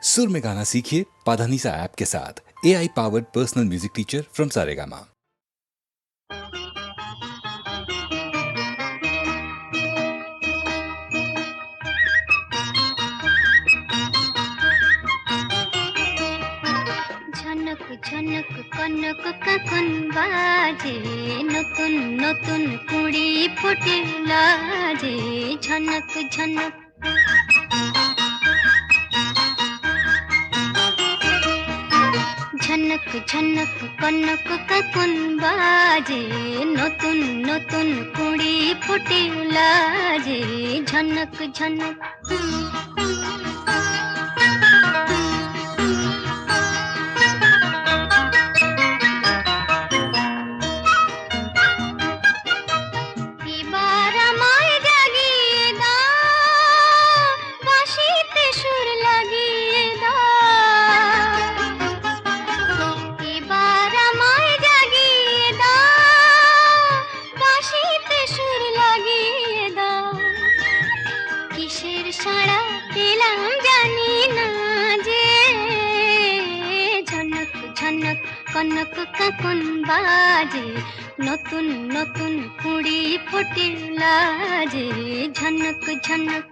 सुर में गाना सीखिए पाधानीसा ऐप के साथ। AI powered personal music teacher from Saregama. ঝনক ঝনক কনক কাকন বাজে, নতুন নতুন কুড়ি ফুটে লাজে। ঝনক ঝনক ঝনক ঝনক কনক কাকন বাজে, নতুন নতুন কুড়ি ফুটে লাজে। ঝনক ঝনক এবার আমায় জাগিয়ে দাও, বাঁশিতে সুর লাগিয়ে দাও। এবার আমায় জাগিয়ে দাও, বাঁশিতে সুর লাগিয়ে দাও। কিসের সাড়া পেলাম জানি না যে, ঝনক ঝনক কনক কাকন বাজে, নতুন নতুন কুড়ি ফোটে লাজে। ঝনক ঝনক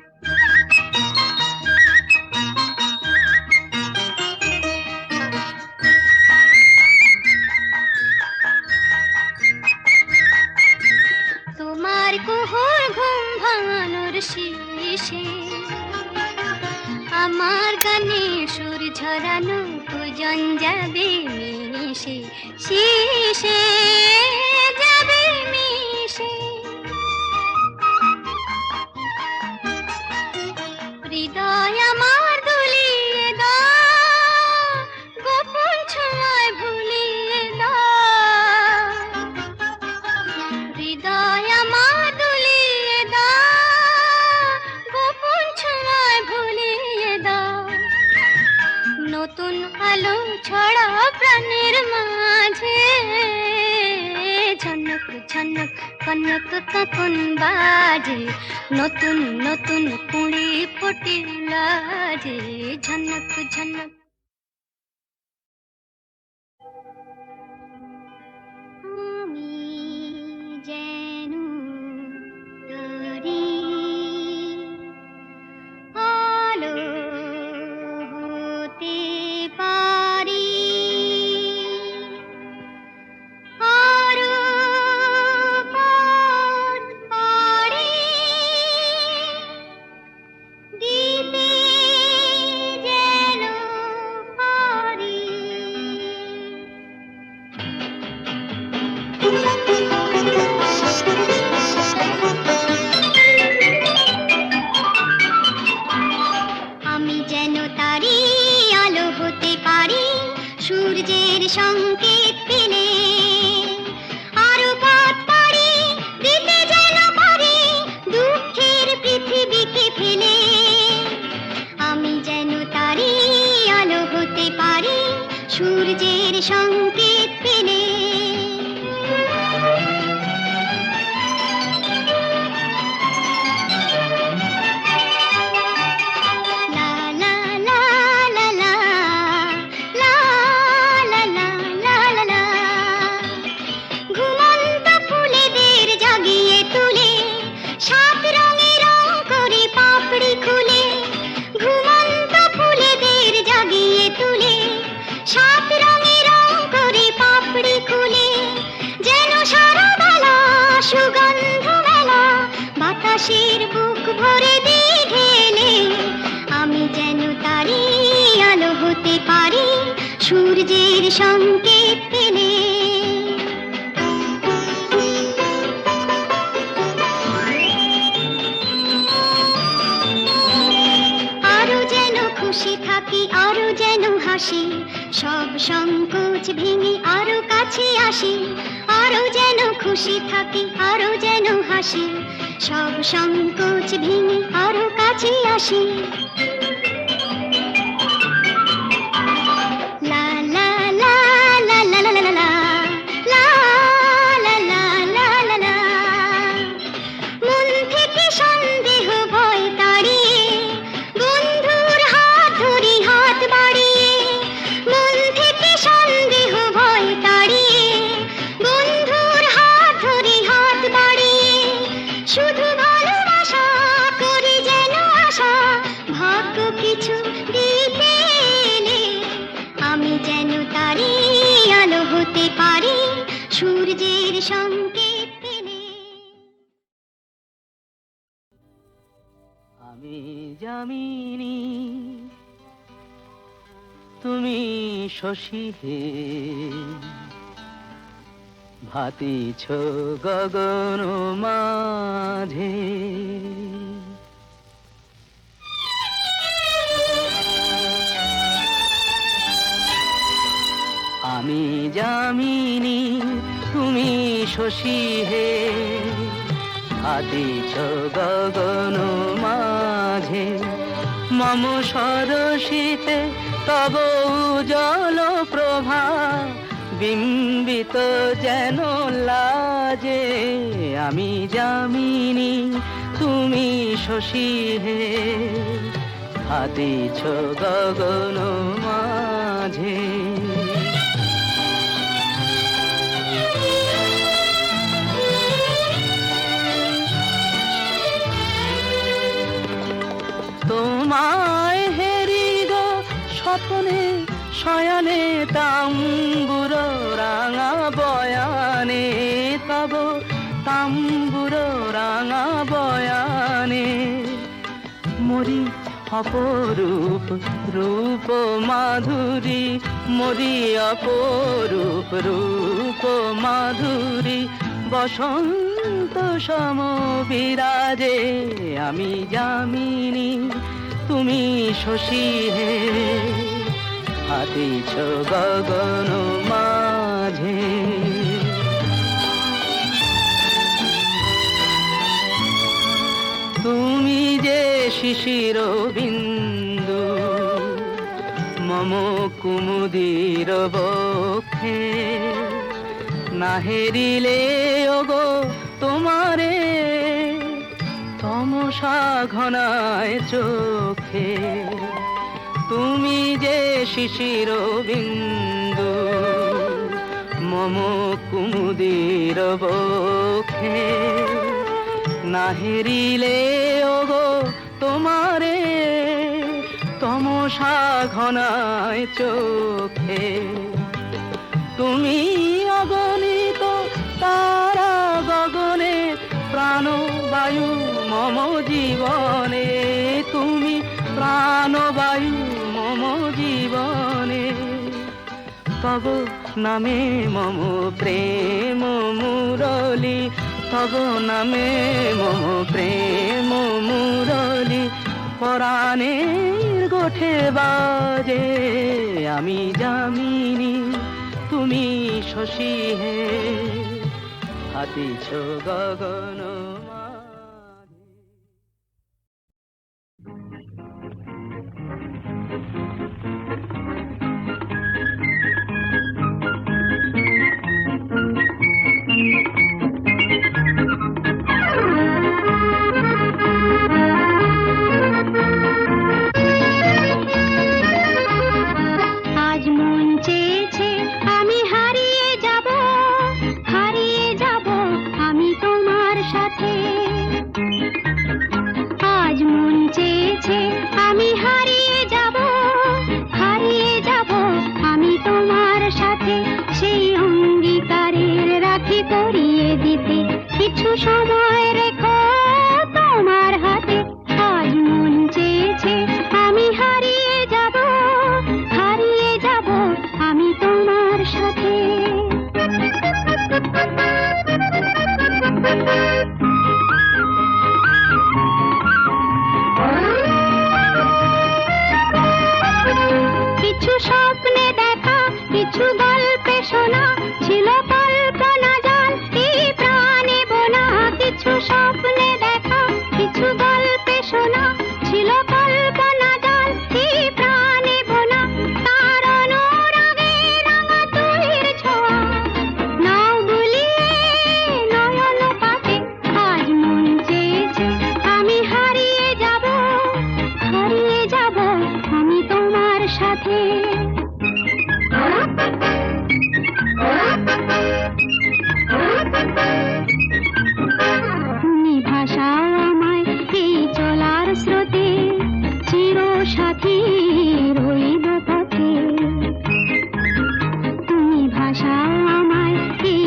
তোমার কুহুর ঘুম ভাঙানোর শেষে, আমার গানে সুর ঝরানো পূজন যাবে মিশে, শেষে যাবে মিশে। হৃদয় আমার দুলিয়ে দাও, গোপন ছোঁয়ায় ভুলিয়ে দাও। হৃদয় আমার দুলিয়ে দাও, গোপন ছোঁয়ায় ভুলিয়ে দাও। নতুন আলো ছড়া প্রাণের মাঝে, ঝনক ঝনক কনক কাকন বাজে, নতুন নতুন কুড়ি ফোটে লাজে। ঝনক ঝনক আমি যেন তারি আলো হতে পারি, আরো পথ পাড়ি দিতে যেন পারি। আমি যেন তারি আলো হতে পারি, সূর্যের সংকেত পেলে আরো পথ পাড়ি দিতে যেন পারি, দুঃখের পৃথিবীকে ফেলে। আমি যেন তারি আলো হতে পারি, সূর্যের সংকেত পেলে। লা লা লা লা লা, লা লা লা লা লা লা। ঘুমন্ত ফুলেদের জাগিয়ে তুলে, সাত রঙে রং করে পাপড়ি খুলে। ঘুমন্ত ফুলেদের জাগিয়ে তুলে, সাত রঙে রং করে পাপড়ি খুলে। যেন সারা বেলা সুগন্ধ মেলা, বাতাসের বুক ভরে দিয়ে ঢেলে। আমি যেন তারি আলো হতে পারি, সূর্যের সংকেত পেলে। আরো যেন খুশি থাকি, আরো যেন হাসি, সব সংকোচ ভেঙে আরো কাছে আসি। আরো যেন খুশি থাকি, আরো যেন হাসি, সব সংকোচ ভেঙে আরো কাছে আসি। লা লা লা লা লা লা লা লা, লা লা লা লা লা লা। মন থেকে সন্দেহ ভয় তাড়িয়ে, বন্ধুর হাত ধরি হাত সূর্যের সংকেত পেলে। আমি যামিনী তুমি শশী হে, ভাতিছ গগন মাঝে। আমি যামিনী তুমি শশী হে, ভাতিছ গগন মাঝে। মম সরসিতে তব উজ্জ্বল প্রভা, বিম্বিত যেন লাজে। আমি যামিনী তুমি শশী হে, ভাতিছ গগন মাঝে। তোমায় হেরি গো স্বপ্নে শয়নে, তাম্বুর রাঙা বয়ানে, তব তাম্বুর রাঙা বয়ানে। মরি অপরূপ রূপ মাধুরী, মরি অপরূপ রূপ মাধুরী। বসন্ত সম বিরাজে। আমি যামিনী তুমি শশী হে, ভাতিছ গগন মাঝে। তুমি যে শিশির বিন্দু মম কুমুদির বক্ষে, না হেরিলে ওগো তোমারে তমসা ঘনায় চোখে। তুমি যে শিশির বিন্দু মম কুমুদির বক্ষে, না হেরিলে ওগো তোমারে তমসা ঘনায় চোখে। তুমি অগণিত তারা গগনে, প্রাণবায়ু মম জীবনে। তুমি প্রাণবায়ু মম জীবনে। তব নামে মম প্রেম মুরলী, তব নামে মম প্রেম মুরলী। পরাণের গোঠে বাজে। আমি যামিনী তুমি শশী হে, ভাতিছ গগন মাঝে। আজ মন চেয়েছে আমি হারিয়ে যাব, হারিয়ে যাব আমি তোমার সাথে। আজ মন চেয়েছে আমি হারিয়ে যাব, হারিয়ে যাব আমি তোমার সাথে। সেই অঙ্গীকারের রাখি পরিয়ে দিতে কিছু সময় রেখো তোমার হাতে। আজ মন চেয়েছে আমি হারিয়ে যাব, হারিয়ে যাব আমি তোমার সাথে। কিছু স্বপ্নে দেখা, কিছু গল্পে শোনা, ছিল কল্পনা জাল এই প্রাণে বোনা। কিছু স্বপ্নে দেখা, কিছু গল্পে শোনা, ছিল কল্পনা জাল এই প্রাণে বোনা। তার অনুরাগে রাঙা তুলির ছোঁয়া, নাও বুলিয়ে নয়ন পাতে। আজ মন চেয়েছে আমি হারিয়ে যাব, হারিয়ে যাব আমি তোমার সাথে। তুমি ভাষাও আমায় এই চলার স্রোতে, চির সাথী রইব পথে। তুমি ভাষাও আমায় এই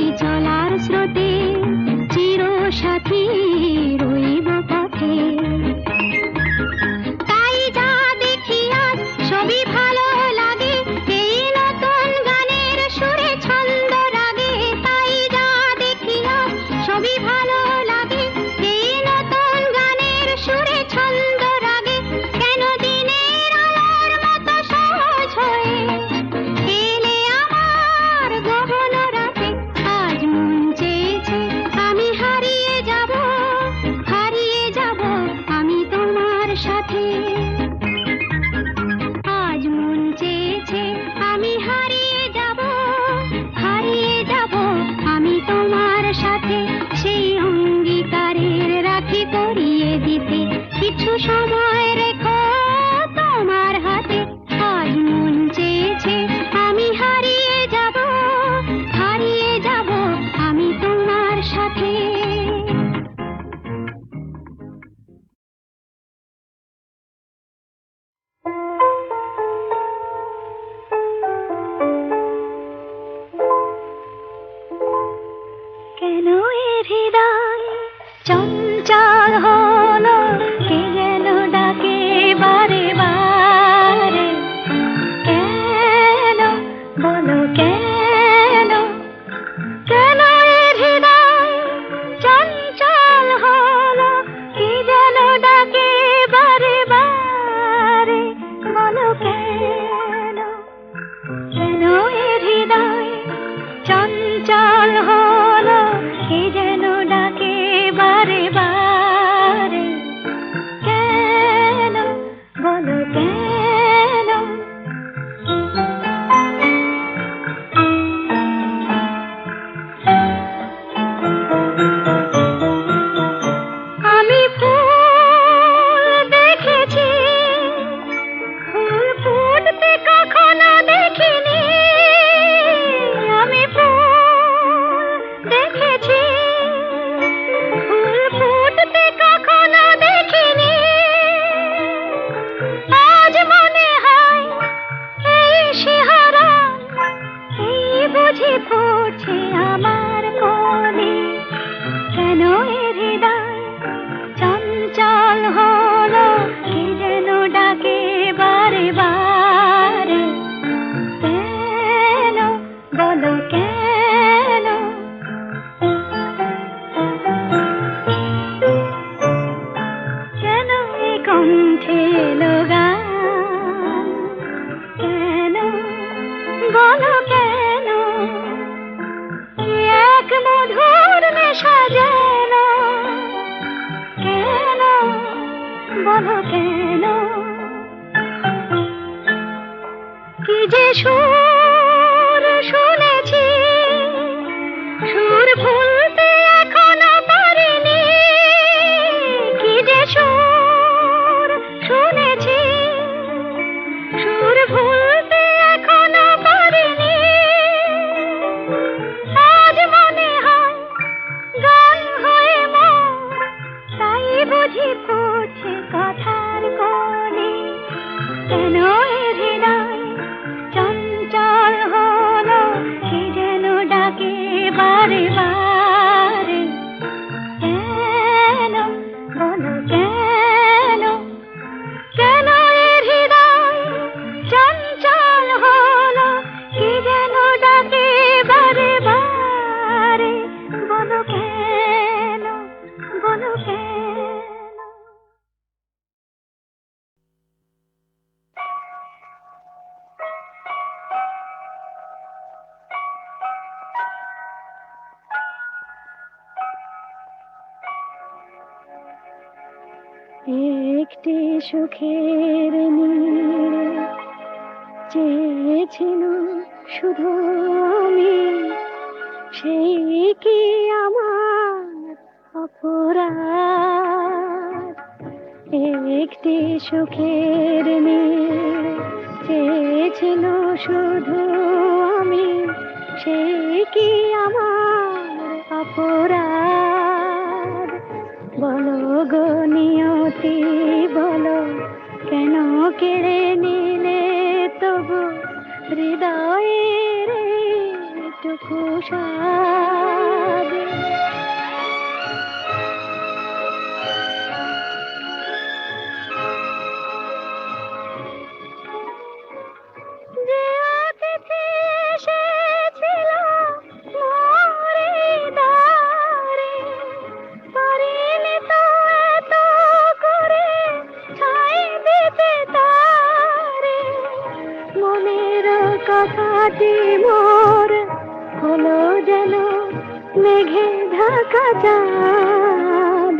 বলো কেন এক মধুর নেশা যেন কেন বলো কেন কি যে সুর শুনেছি সুর ভুলতে এখনো পারিনি কি যে সুর শুনেছি সুর ভুলতে এখনো পারিনি আজ মনে হয় গান হয়ে মন তাই বুঝি পড়ছে কথার কলি কেন এ হৃদয় চঞ্চল হলো কি যেন ডাকে বারে বারে কেন বলো কেন কেন এ হৃদয় চঞ্চল হলো কি যেন ডাকে বারে বারে বলো কেন বলো কেন একটি সুখের নীড়ে চেয়েছিল শুধু আমি সেই কি আমার অপরাধ একটি সুখের নীড়ে চেয়েছিল শুধু আমি সেই কি আমার অপরাধ বলো গো নিয়তি বলো কেন কেড়ে নিলে তবু হৃদয়ের টুকু স্বাদ যে অতিথি এসেছিল মোর দ্বারে পারিনি তো এত করে ছাই দিতে তারে মনের কথাটি মোর হলো যেন মেঘে ঢাকা চাঁদ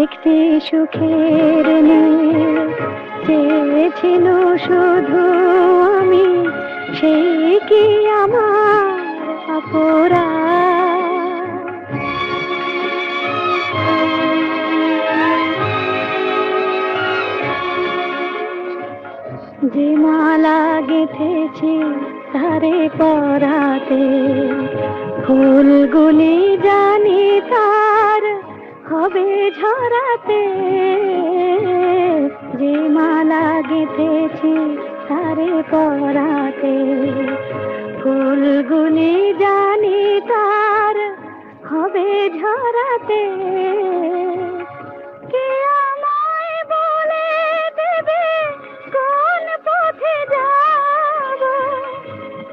একটি সুখের নীড়ে চেয়েছিল শুধু আমি সেই কি আমার অপরাধ যে মালা গেঁথেছি তারে পরাতে ফুলগুলি জানি তার হবে ঝরাতে যে মালা গেঁথেছি তারে পরাতে ফুলগুলি জানি তার হবে ঝরাতে কে আমায় বলে দেবে কোন পথে যাব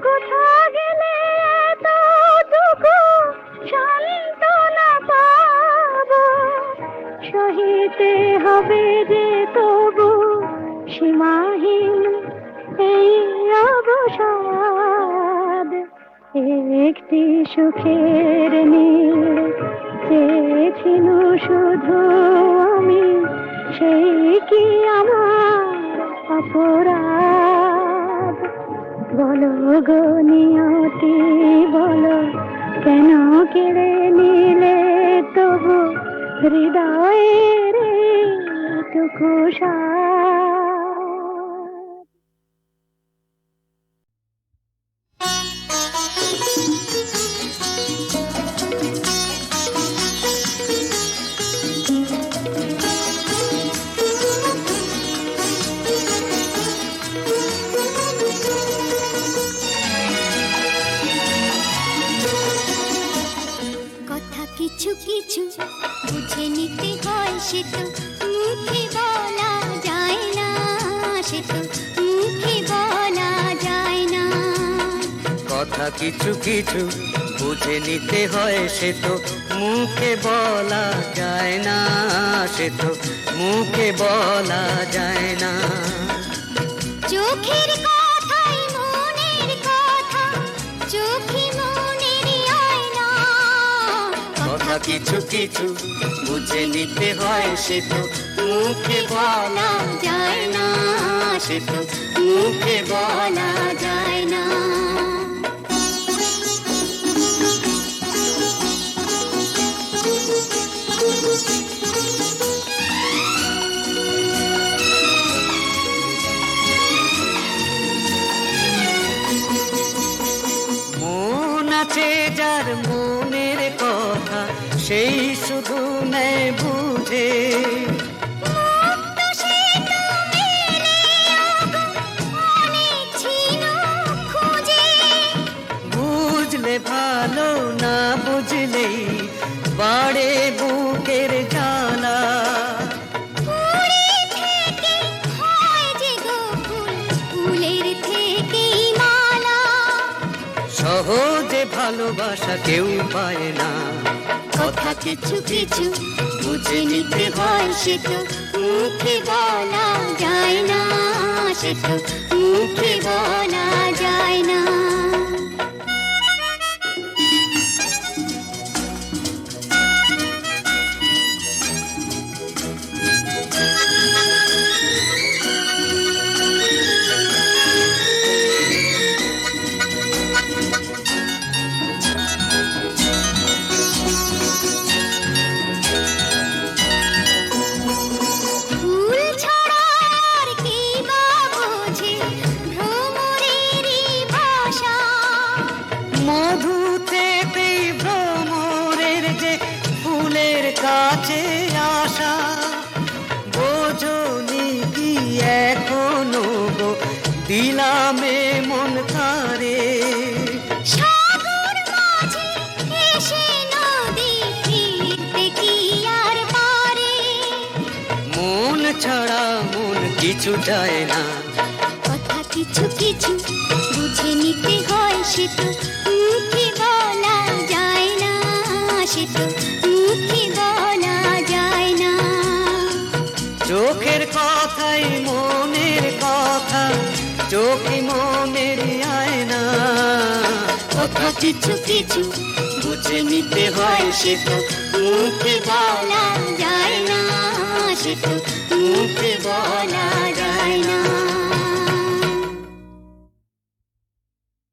কোথা গেলে এতটুকু সান্ত্বনা পাব সহিতে হবে যে তবু সীমাহীন এই অবসাদ একটি সুখের নীড়ে চেয়েছিল শুধু আমি সেই কি আমার অপরাধ বলো গো নিয়তি বলো কেন কেড়ে নিলে তবু হৃদয়ের টুকু স্বাদ কিছু কিছু বুঝে নিতে হয় সে তো মুখে বলা যায় না সে তো মুখে বলা যায় না কথা কিছু কিছু বুঝে নিতে হয় সে তো মুখে বলা যায় না সে তো মুখে বলা যায় না চোখের কথাই মনের কথা কিছু কিছু বুঝে নিতে হয়, সে তো মুখে বলা যায় না, সে তো মুখে বলা যায় না। মন আছে যার মনের কথা, সেই শুধু নেয় বুঝে। বুঝলে ভালো, না বুঝলেই বাড়ে বুকের জ্বালা। সহজে ভালোবাসা কেউ পায় না, কথা কিছু কিছু বুঝে নিতে হয়, সে তো মুখে বলা যায় না, সে তো মুখে বলা যায় না। মধু থেকে ভ্রমরের যে ফুলের কাছে আসা, বোঝনি কি এখনো গো দিলামে মন তারে। মন ছাড়া মন কিছু যায় না, কথা কিছু কিছু বুঝে নিতে হয়, সে তো মুখে বলা যায় না, সে তো মুখে বলা যায় না। চোখের কথাই মনের কথা, চোখে মনের আয়না। কথা কিছু কিছু বুঝে নিতে হয়, সে তো মুখে বলা যায় না, সে তো মুখে বলা যায় না।